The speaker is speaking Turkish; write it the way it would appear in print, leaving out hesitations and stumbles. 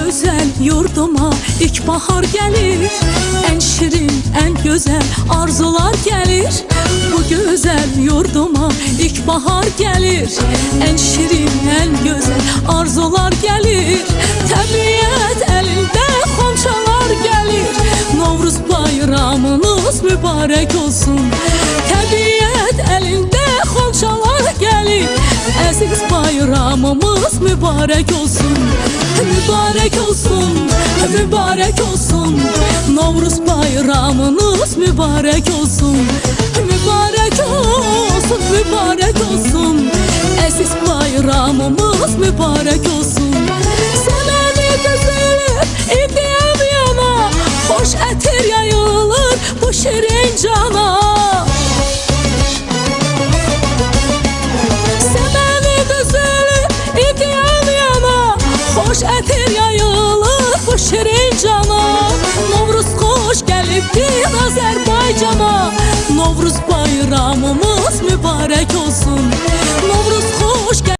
güzel yurduma ilkbahar gelir. En şirin, en güzel arzular gelir. Bu güzel yurduma ilkbahar gelir. En şirin, en güzel arzular gelir. Təbiət elinde xonçalar gelir. Novruz bayramınız mübarek olsun. Təbiət elinde xonçalar gelir. Əziz bayramımız mübarek olsun. Mübarek olsun, mübarek olsun. Novruz bayramınız mübarek olsun. Mübarek olsun, mübarek olsun. Əziz bayramımız mübarek olsun. Səməni düzülür, idiyəm yana. Xoş ətir yayılır bu şirin cana. Xoş ətir yayılır bu şirin cana. Novruz xoş gəlibdir Azərbaycana. Novruz bayramımız mübarek olsun.